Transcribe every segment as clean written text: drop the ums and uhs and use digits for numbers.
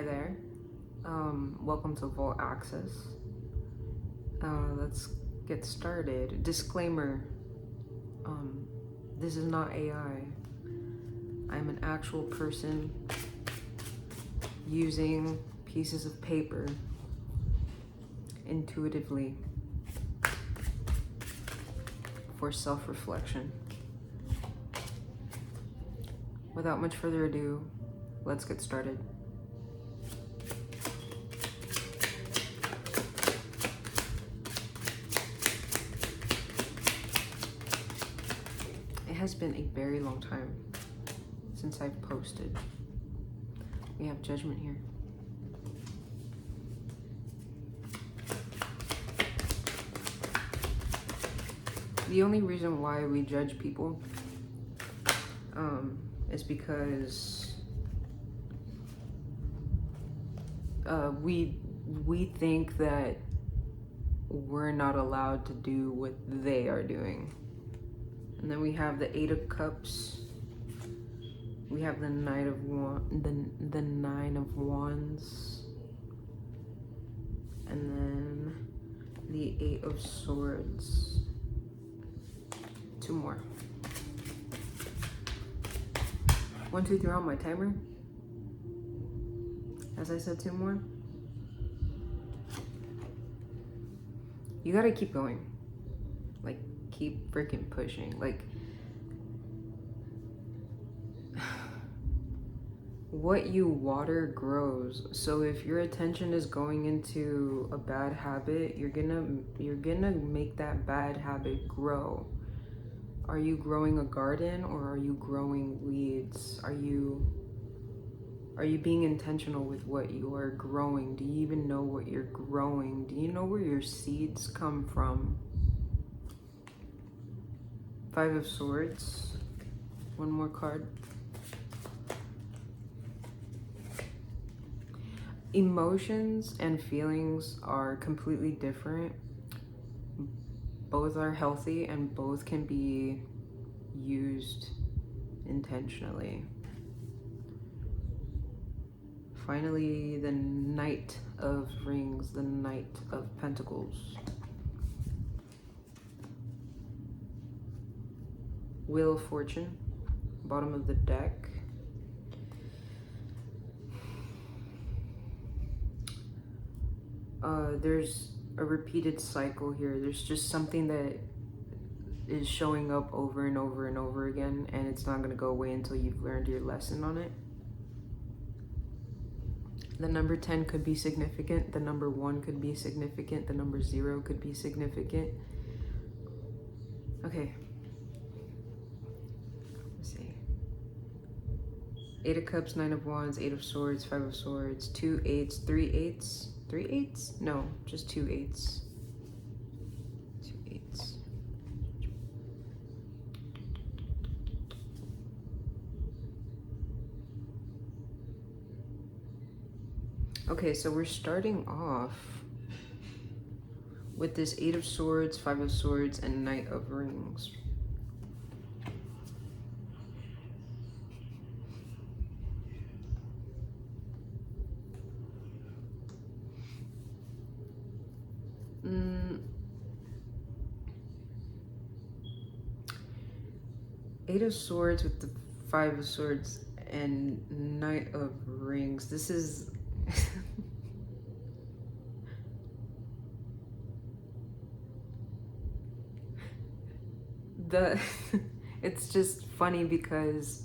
there. Welcome to Vault Access. Let's get started. Disclaimer, this is not AI. I'm an actual person using pieces of paper intuitively for self-reflection. Without much further ado, let's get started. It has been a very long time since I've posted. We have judgment here. The only reason why we judge people is because we think that we're not allowed to do what they are doing. And then we have the Eight of Cups. We have the Nine of Wands, and then the Eight of Swords. Two more. 1, 2, 3 on my timer. As I said, two more. You gotta keep going. Like, keep freaking pushing. Like, what you water grows. So if your attention is going into a bad habit, you're gonna make that bad habit grow. Are you growing a garden or are you growing weeds? Are you being intentional with what you are growing? Do you even know what you're growing? Do you know where your seeds come from? Five of Swords. One more card. Emotions and feelings are completely different. Both are healthy and both can be used intentionally. Finally, the Knight of Rings, the Knight of Pentacles. Wheel of Fortune, bottom of the deck. There's a repeated cycle here. There's just something that is showing up over and over and over again, and it's not going to go away until you've learned your lesson on it. The number 10 could be significant. The number 1 could be significant. The number 0 could be significant. Okay. Let's see. 8 of Cups, 9 of Wands, 8 of Swords, 5 of Swords, 2 8s, 3 8s. 3 8s? No, just 2 8s. 2 8s. Okay, so we're starting off with this 8 of Swords, 5 of Swords, and Knight of Rings. Eight of Swords with the 5 of Swords and Knight of Rings. This is it's just funny because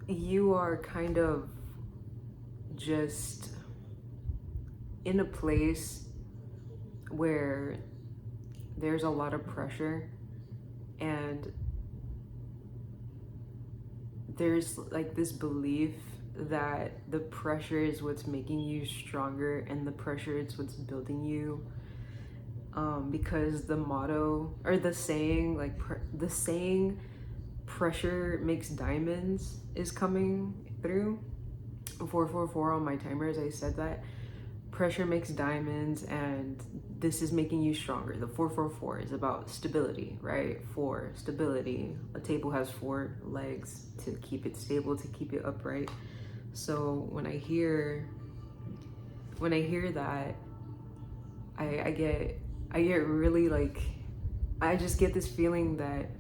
you are kind of just in a place where there's a lot of pressure and there's like this belief that the pressure is what's making you stronger and the pressure is what's building you, because the motto or the saying, like the saying pressure makes diamonds is coming through. 444 on my timer as I said that. pressure makes diamonds, and this is making you stronger. The 444 is about stability, right? 4, stability. A table has 4 legs to keep it stable, to keep it upright. So when I hear that, I get really like, I just get this feeling that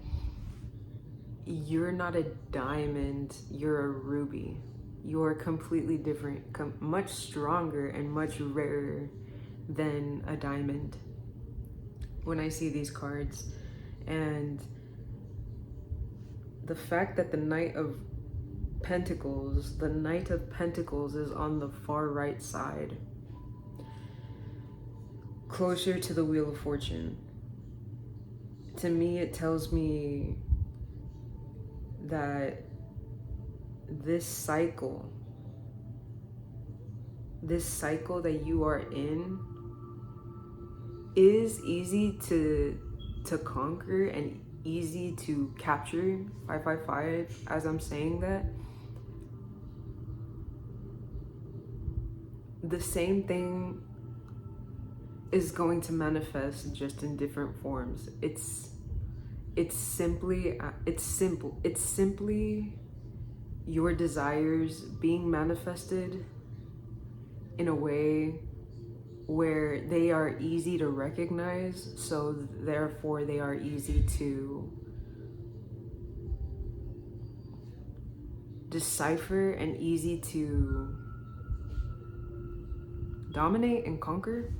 you're not a diamond, you're a ruby. You're completely different, much stronger and much rarer than a diamond when I see these cards. And the fact that the Knight of Pentacles is on the far right side, closer to the Wheel of Fortune. To me, it tells me that this cycle that you are in is easy to conquer and easy to capture. 555, as I'm saying that, the same thing is going to manifest, just in different forms. It's simply your desires being manifested in a way where they are easy to recognize, so therefore they are easy to decipher and easy to dominate and conquer.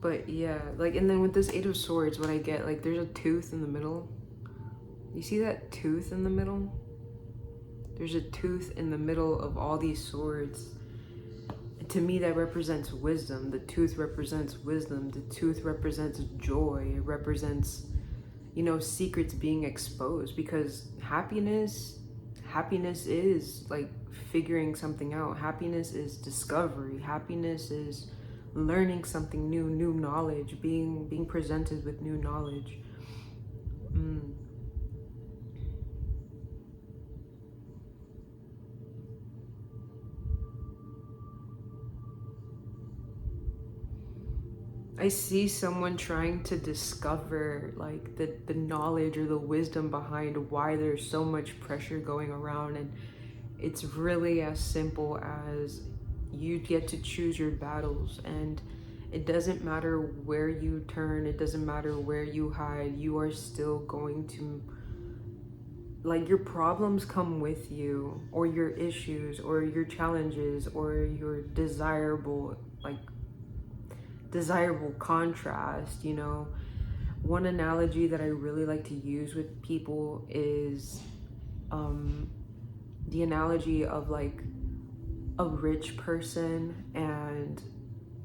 But yeah, like, and then with this 8 of Swords, what I get, like, there's a tooth in the middle. You see that tooth in the middle? There's a tooth in the middle of all these swords. To me, that represents wisdom. The tooth represents wisdom. The tooth represents joy. It represents, you know, secrets being exposed, because happiness is like figuring something out. Happiness is discovery. Happiness is learning something new knowledge, being presented with new knowledge. I see someone trying to discover like the knowledge or the wisdom behind why there's so much pressure going around, and it's really as simple as you get to choose your battles, and it doesn't matter where you turn, it doesn't matter where you hide, you are still going to, like, your problems come with you, or your issues, or your challenges, or your desirable contrast, you know. One analogy that I really like to use with people is the analogy of like a rich person and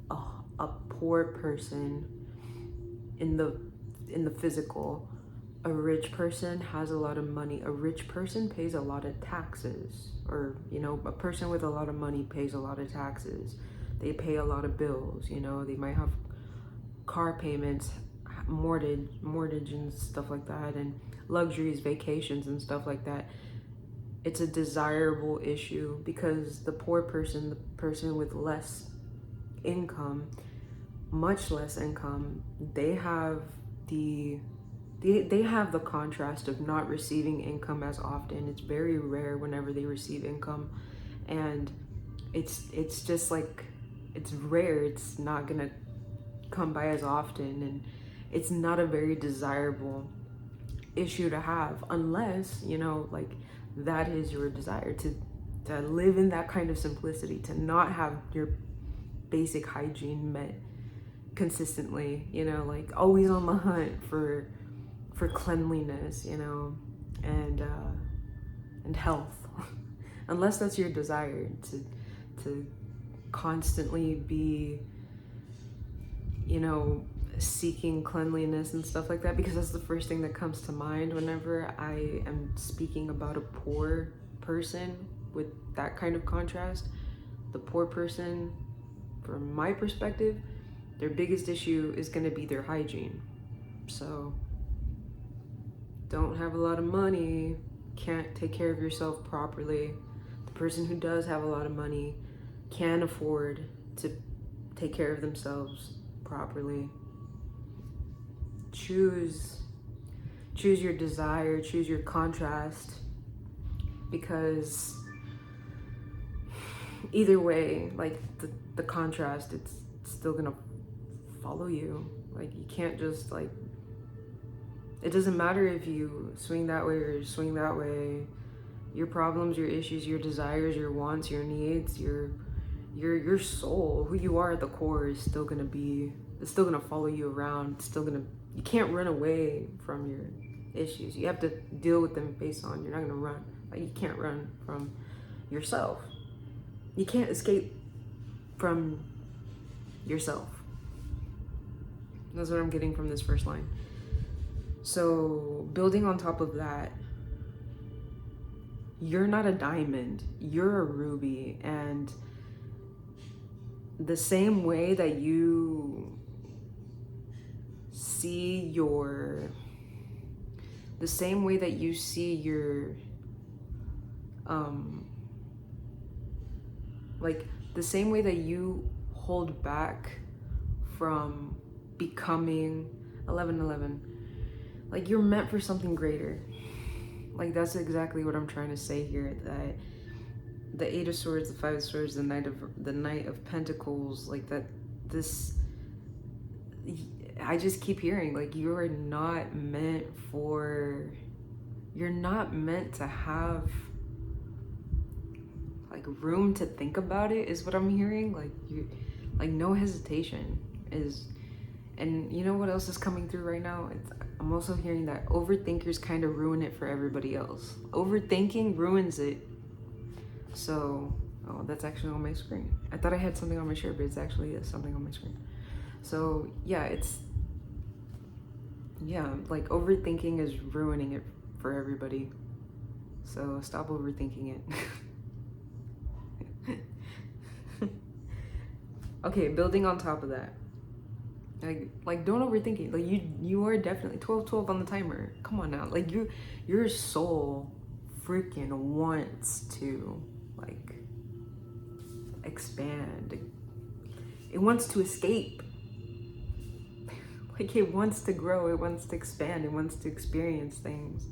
a poor person in the physical. A rich person has a lot of money. A rich person pays a lot of taxes, or, you know, a person with a lot of money pays a lot of taxes. They pay a lot of bills, you know. They might have car payments, mortgage and stuff like that, and luxuries, vacations and stuff like that. It's a desirable issue, because the poor person, the person with less income, much less income, they have the contrast of not receiving income as often. It's very rare whenever they receive income, and it's just like, it's rare. It's not gonna come by as often, and it's not a very desirable issue to have, unless, you know, like, that is your desire, to live in that kind of simplicity, to not have your basic hygiene met consistently, you know, like always on the hunt for cleanliness, you know, and health. Unless that's your desire, to constantly be, you know, seeking cleanliness and stuff like that, because that's the first thing that comes to mind whenever I am speaking about a poor person with that kind of contrast. The poor person, from my perspective, their biggest issue is going to be their hygiene. So don't have a lot of money, can't take care of yourself properly. The person who does have a lot of money can afford to take care of themselves properly. Choose your desire, choose your contrast, because either way, like the contrast, it's still gonna follow you. Like, you can't just like, it doesn't matter if you swing that way or swing that way. Your problems, your issues, your desires, your wants, your needs, your soul, who you are at the core is still gonna be, it's still gonna follow you around. It's still gonna, you can't run away from your issues. You have to deal with them face on. You're not gonna run. Like, you can't run from yourself. You can't escape from yourself. That's what I'm getting from this first line. So building on top of that, you're not a diamond, you're a ruby. And the same way that you see your, the same way that you see your, like the same way that you hold back from becoming 1111, like you're meant for something greater. Like, that's exactly what I'm trying to say here, that the Eight of Swords, the Five of Swords, the Knight of Pentacles, like that, this, I just keep hearing, like, you are not meant for, you're not meant to have like room to think about it, is what I'm hearing. Like, you, like, no hesitation is. And you know what else is coming through right now? I'm also hearing that overthinkers kind of ruin it for everybody else. Overthinking ruins it. So, oh, that's actually on my screen. I thought I had something on my shirt, but it's actually something on my screen. So yeah, like overthinking is ruining it for everybody. So stop overthinking it. Okay, building on top of that. Like don't overthink it. Like you are definitely 12 on the timer. Come on now. Like your soul freaking wants to like expand. It wants to escape. Like, it wants to grow, it wants to expand, it wants to experience things.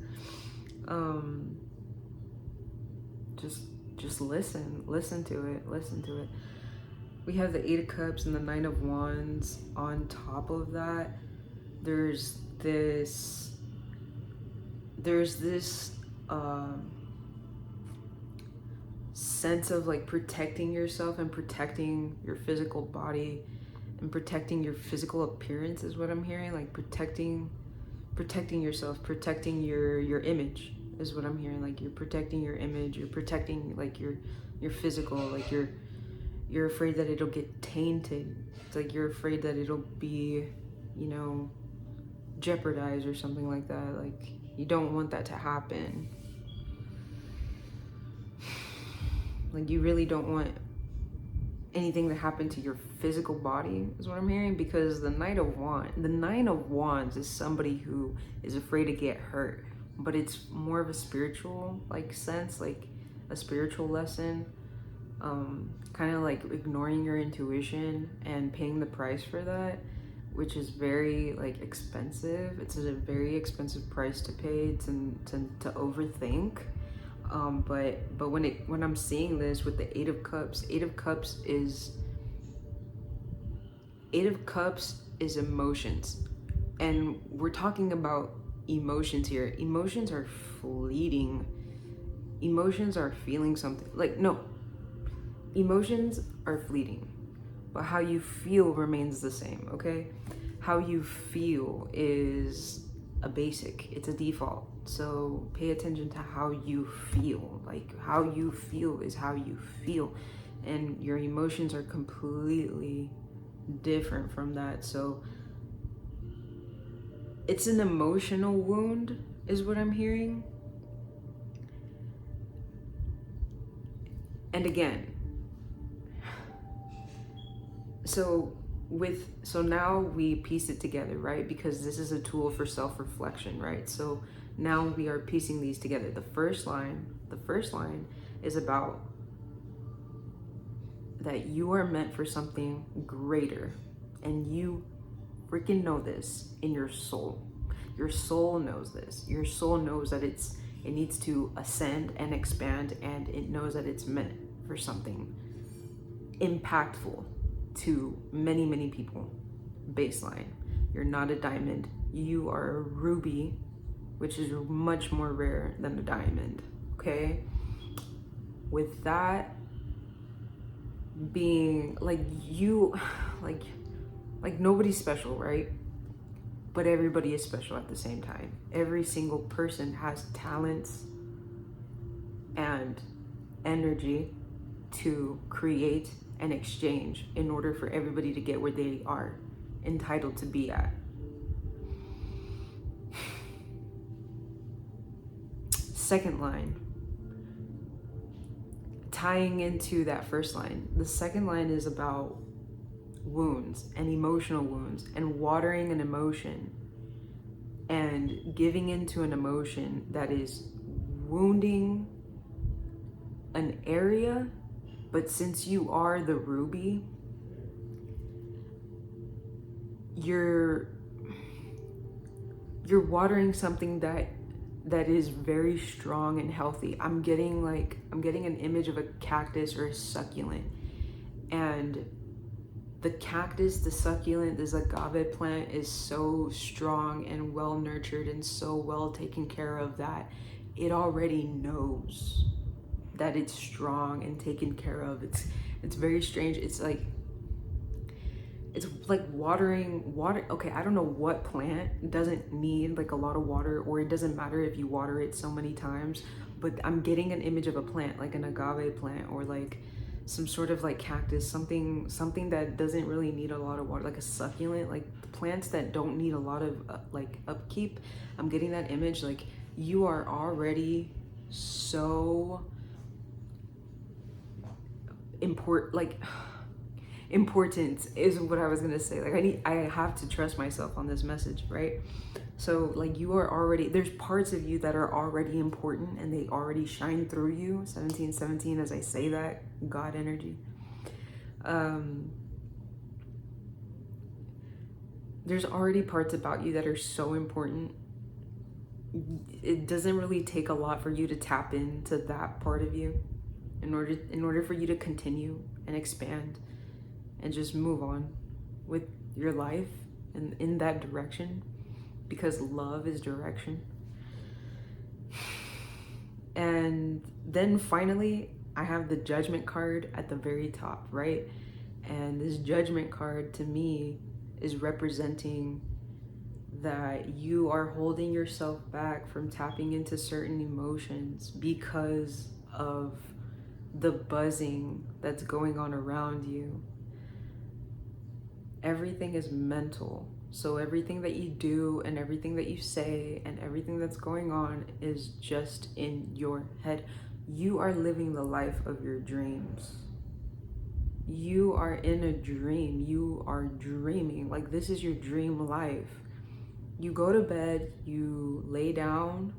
Just listen to it. We have the Eight of Cups and the Nine of Wands. On top of that, there's this sense of like protecting yourself and protecting your physical body and protecting your physical appearance is what I'm hearing. Like protecting yourself, protecting your image is what I'm hearing. Like you're protecting your image, you're protecting like your physical, like you're afraid that it'll get tainted. It's like you're afraid that it'll be, you know, jeopardized or something like that. Like you don't want that to happen. Like you really don't want anything to happen to your physical body is what I'm hearing, because the Nine of Wands is somebody who is afraid to get hurt, but it's more of a spiritual like sense, like a spiritual lesson, kind of like ignoring your intuition and paying the price for that, which is very like expensive. It's a very expensive price to pay to overthink. But when I'm seeing this with the Eight of Cups is emotions, and we're talking about emotions here. Emotions are fleeting. Emotions are feeling something. Like, no, emotions are fleeting, but how you feel remains the same. Okay, how you feel is a basic, it's a default. So pay attention to how you feel. Like how you feel is how you feel, and your emotions are completely different from that. So it's an emotional wound is what I'm hearing. And again, so so now we piece it together, right? Because this is a tool for self-reflection, right? So now we are piecing these together. The first line is about that you are meant for something greater, and you freaking know this in your soul. Your soul knows this. Your soul knows that it needs to ascend and expand, and it knows that it's meant for something impactful to many, many people. Baseline. You're not a diamond. You are a ruby, which is much more rare than a diamond. Okay? With that being like you, like nobody's special, right? But everybody is special at the same time. Every single person has talents and energy to create and exchange in order for everybody to get where they are entitled to be at. Second line, tying into that first line, the second line is about wounds and emotional wounds and watering an emotion and giving into an emotion that is wounding an area. But since you are the ruby, you're watering something that is very strong and healthy. I'm getting an image of a cactus or a succulent, and the cactus, the succulent, this agave plant is so strong and well nurtured and so well taken care of that it already knows that it's strong and taken care of. It's very strange. It's like watering water. Okay, I don't know what plant doesn't need like a lot of water, or it doesn't matter if you water it so many times, but I'm getting an image of a plant like an agave plant, or like some sort of like cactus, something that doesn't really need a lot of water, like a succulent, like plants that don't need a lot of like upkeep. I'm getting that image. Like you are already so important is what I was gonna say. Like I have to trust myself on this message, right? So like you are already, there's parts of you that are already important and they already shine through you. 1717, as I say that, God energy. There's already parts about you that are so important. It doesn't really take a lot for you to tap into that part of you in order for you to continue and expand and just move on with your life and in that direction, because love is direction. And then finally, I have the Judgment card at the very top, right? And this Judgment card to me is representing that you are holding yourself back from tapping into certain emotions because of the buzzing that's going on around you. Everything is mental. So everything that you do and everything that you say and everything that's going on is just in your head. You are living the life of your dreams. You are in a dream. You are dreaming. Like this is your dream life. You go to bed, you lay down,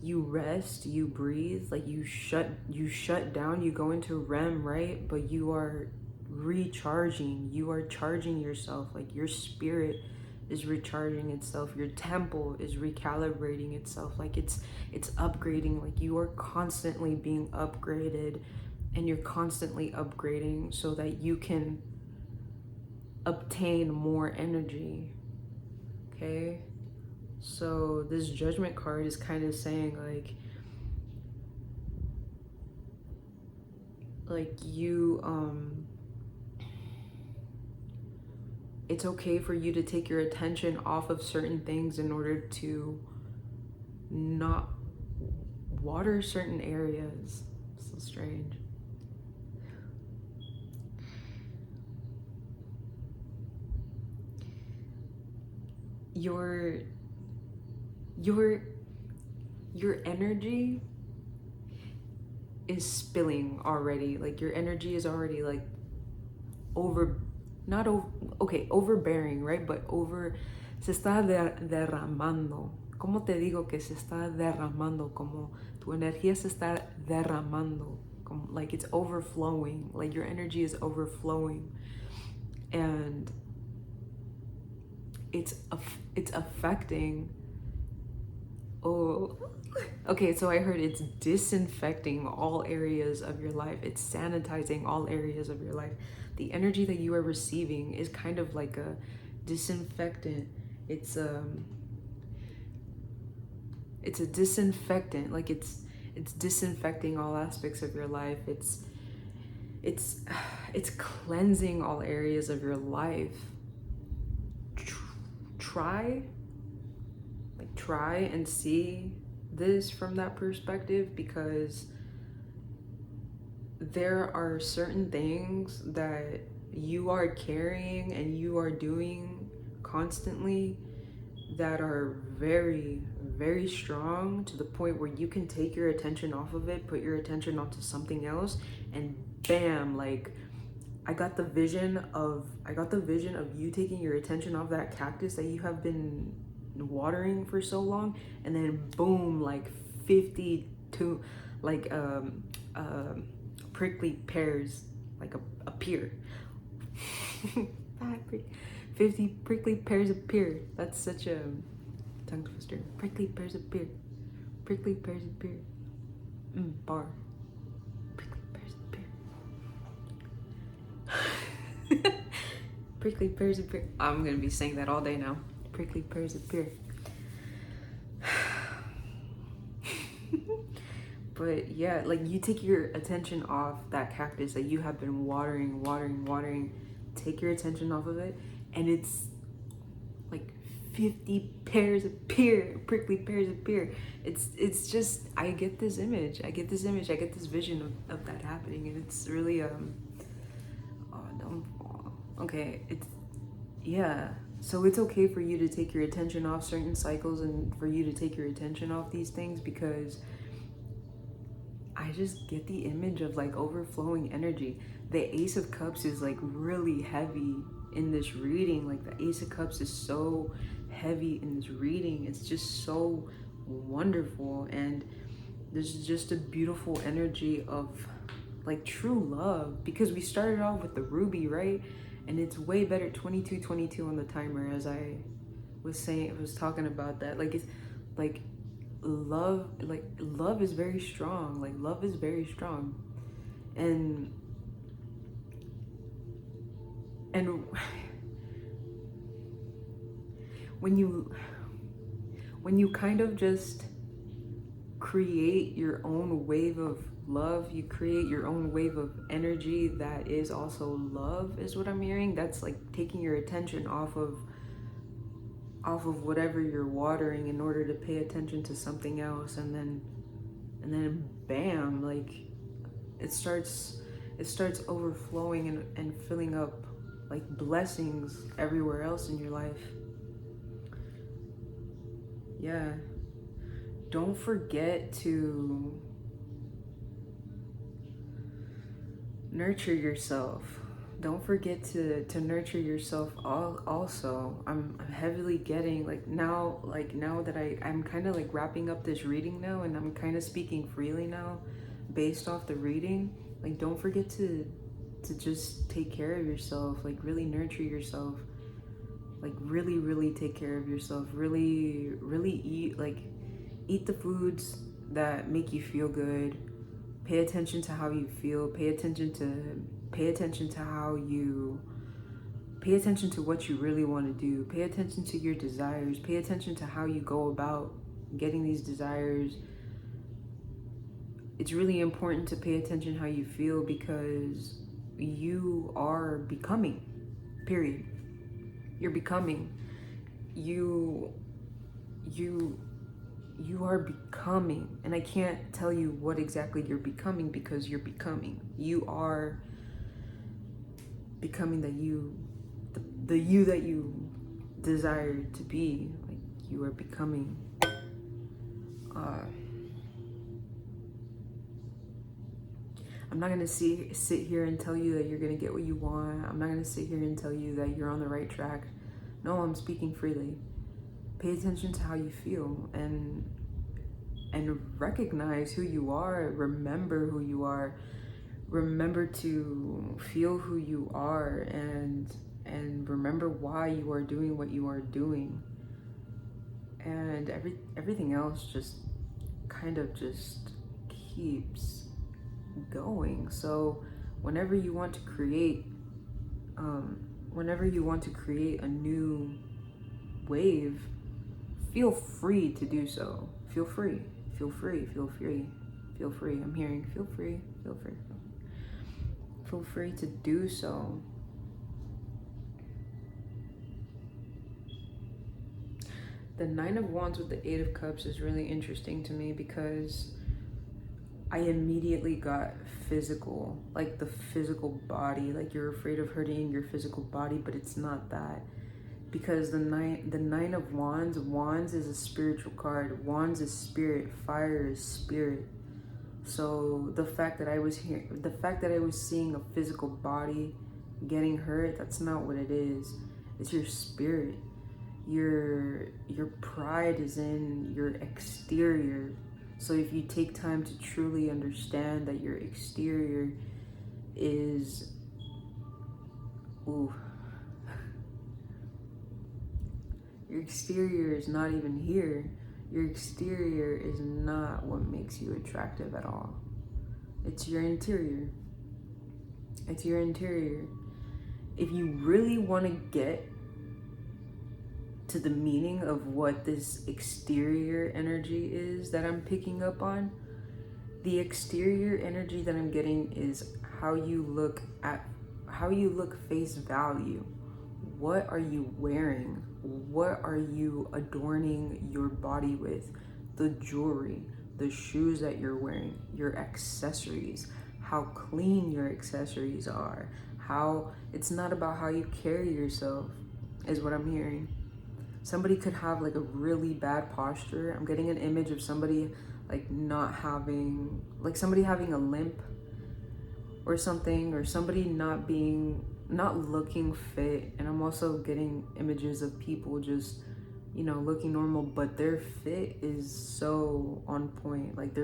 you rest, you breathe, like you shut down, you go into REM, right? But you are recharging, you are charging yourself, like your spirit is recharging itself, your temple is recalibrating itself, like it's upgrading, like you are constantly being upgraded, and you're constantly upgrading so that you can obtain more energy. Okay, so this Judgment card is kind of saying like you it's okay for you to take your attention off of certain things in order to not water certain areas. So strange. Your energy is spilling already. Like your energy is already like not over, okay, overbearing, right? But over, se está derramando. ¿Cómo te digo que se está derramando? Como tu energía se está derramando. Como, like it's overflowing. Like your energy is overflowing. And it's affecting, oh, okay, so I heard it's disinfecting all areas of your life. It's sanitizing all areas of your life. The energy that you are receiving is kind of like a disinfectant. It's a disinfectant. Like it's disinfecting all aspects of your life. It's cleansing all areas of your life. Try and see this from that perspective, because there are certain things that you are carrying and you are doing constantly that are very, very strong, to the point where you can take your attention off of it, put your attention onto something else, and bam, like I got the vision of you taking your attention off that cactus that you have been watering for so long, and then boom, like 52 like prickly pears like appear. 50 prickly pears appear. That's such a tongue twister. Prickly pears appear. Prickly pears appear. Bar. Prickly pears appear. Prickly pears appear. I'm gonna be saying that all day now. Prickly pears appear. But yeah, like you take your attention off that cactus that you have been watering. Take your attention off of it, and it's like 50 pears appear, prickly pears appear. It's just, I get this image, I get this vision of that happening, and it's really oh, don't fall. Okay, it's, yeah. So it's okay for you to take your attention off certain cycles, and for you to take your attention off these things, because I just get the image of like overflowing energy. The Ace of Cups is like really heavy in this reading. Like the Ace of Cups is so heavy in this reading. It's just so wonderful, and there's just a beautiful energy of like true love, because we started off with the ruby, right? And it's way better. 22 on the timer, as I was talking about that. Like it's like love is very strong. Like love is very strong, and when you kind of just create your own wave of love, you create your own wave of energy that is also love, is what I'm hearing. That's like taking your attention off of whatever you're watering in order to pay attention to something else, and then bam, like it starts overflowing and filling up like blessings everywhere else in your life. Yeah. Don't forget to nurture yourself. Don't forget to nurture yourself also. I'm heavily getting like now that I'm kind of like wrapping up this reading now, and I'm kind of speaking freely now based off the reading. Like don't forget to just take care of yourself, like really nurture yourself, like really take care of yourself, really eat the foods that make you feel good. Pay attention to how you feel. Pay attention to what you really want to do. Pay attention to your desires. Pay attention to how you go about getting these desires. It's really important to pay attention how you feel, because you are becoming, period. You're becoming. You are becoming, and I can't tell you what exactly you're becoming, because you're becoming. You are becoming the you that you desire to be. Like you are becoming. I'm not gonna sit here and tell you that you're gonna get what you want. I'm not gonna sit here and tell you that you're on the right track. No, I'm speaking freely. Pay attention to how you feel and recognize who you are. Remember who you are. Remember to feel who you are, and remember why you are doing what you are doing. And everything else just kind of just keeps going. So whenever you want to create a new wave, feel free to do so. Feel free. I'm hearing feel free to do so. The Nine of Wands with the Eight of Cups is really interesting to me because I immediately got physical, like the physical body, like you're afraid of hurting your physical body, but it's not that. Because the nine of Wands is a spiritual card. Wands is spirit, fire is spirit. So the fact that I was seeing a physical body getting hurt, that's not what it is. It's your spirit. Your pride is in your exterior. So if you take time to truly understand that your exterior is your exterior is not even here. Your exterior is not what makes you attractive at all. It's your interior. It's your interior. If you really want to get to the meaning of what this exterior energy is that I'm picking up on, the exterior energy that I'm getting is how you look face value. What are you wearing? What are you adorning your body with? The jewelry, the shoes that you're wearing, your accessories, how clean your accessories are, how it's not about how you carry yourself, is what I'm hearing. Somebody could have like a really bad posture. I'm getting an image of somebody like somebody having a limp or something, or somebody not looking fit. And I'm also getting images of people just, looking normal, but their fit is so on point. Like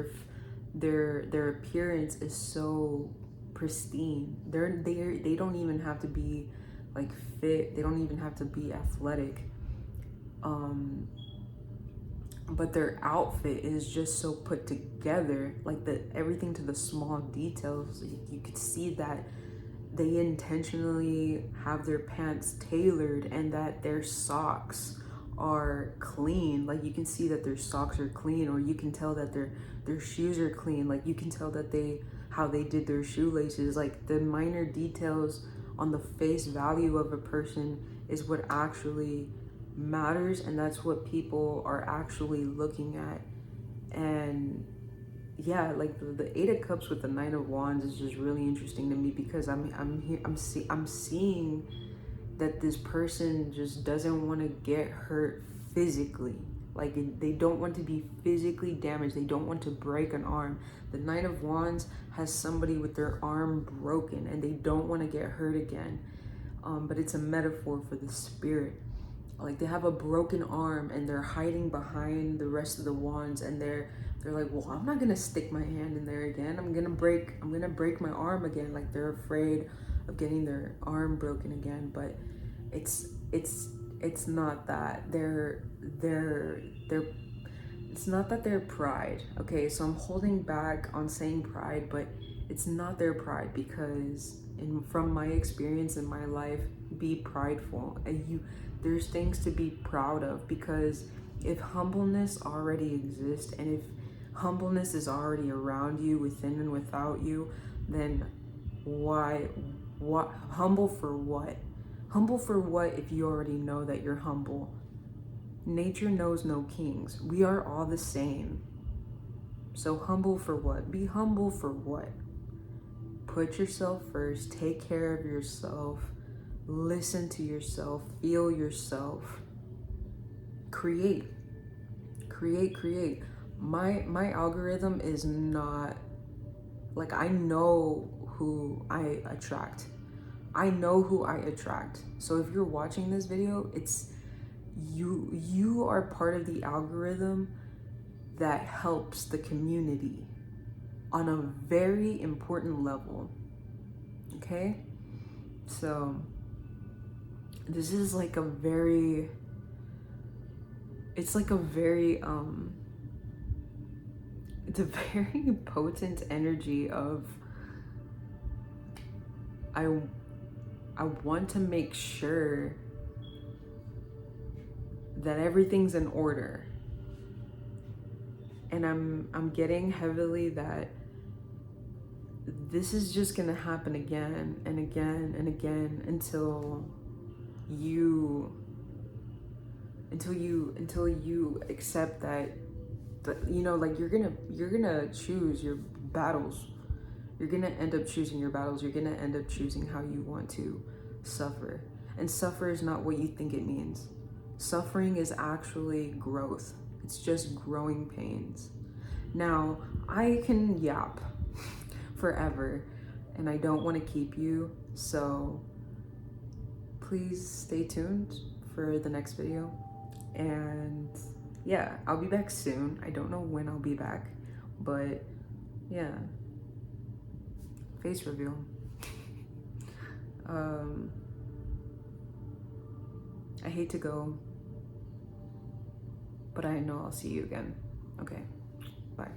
their appearance is so pristine. They don't even have to be like fit. They don't even have to be athletic. But their outfit is just so put together, like everything to the small details. You could see that they intentionally have their pants tailored and that their socks are clean. Like you can see that their socks are clean, or you can tell that their shoes are clean. Like you can tell that how they did their shoelaces. Like the minor details on the face value of a person is what actually matters, and that's what people are actually looking at. And yeah, like the Eight of Cups with the Nine of Wands is just really interesting to me because I'm seeing that this person just doesn't want to get hurt physically. Like they don't want to be physically damaged. They don't want to break an arm. The Nine of Wands has somebody with their arm broken and they don't want to get hurt again. But it's a metaphor for the spirit. Like they have a broken arm and they're hiding behind the rest of the wands, and they're like, well, I'm not gonna stick my hand in there again. I'm gonna break my arm again. Like they're afraid of getting their arm broken again. But it's not that. It's not that they're pride. Okay, so I'm holding back on saying pride, but it's not their pride, because from my experience in my life, be prideful. And there's things to be proud of, because if humbleness already exists and if humbleness is already around you, within and without you, then what humble for what? Humble for what if you already know that you're humble? Nature knows no kings. We are all the same. So humble for what? Be humble for what? Put yourself first. Take care of yourself. Listen to yourself. Feel yourself. Create. My algorithm is not Like, I know who I attract. I know who I attract. So if you're watching this video, it's you are part of the algorithm that helps the community on a very important level. Okay? So this is like a very, it's like a very it's a very potent energy of I want to make sure that everything's in order. And I'm getting heavily that this is just gonna happen again and again and again until you accept that, you know, like you're gonna choose your battles. You're gonna end up choosing your battles. You're gonna end up choosing how you want to suffer. And suffer is not what you think it means. Suffering is actually growth. It's just growing pains. Now, I can yap forever, and I don't want to keep you, so please stay tuned for the next video. And yeah, I'll be back soon. I don't know when I'll be back, but yeah, face reveal. I hate to go, but I know I'll see you again. Okay, bye.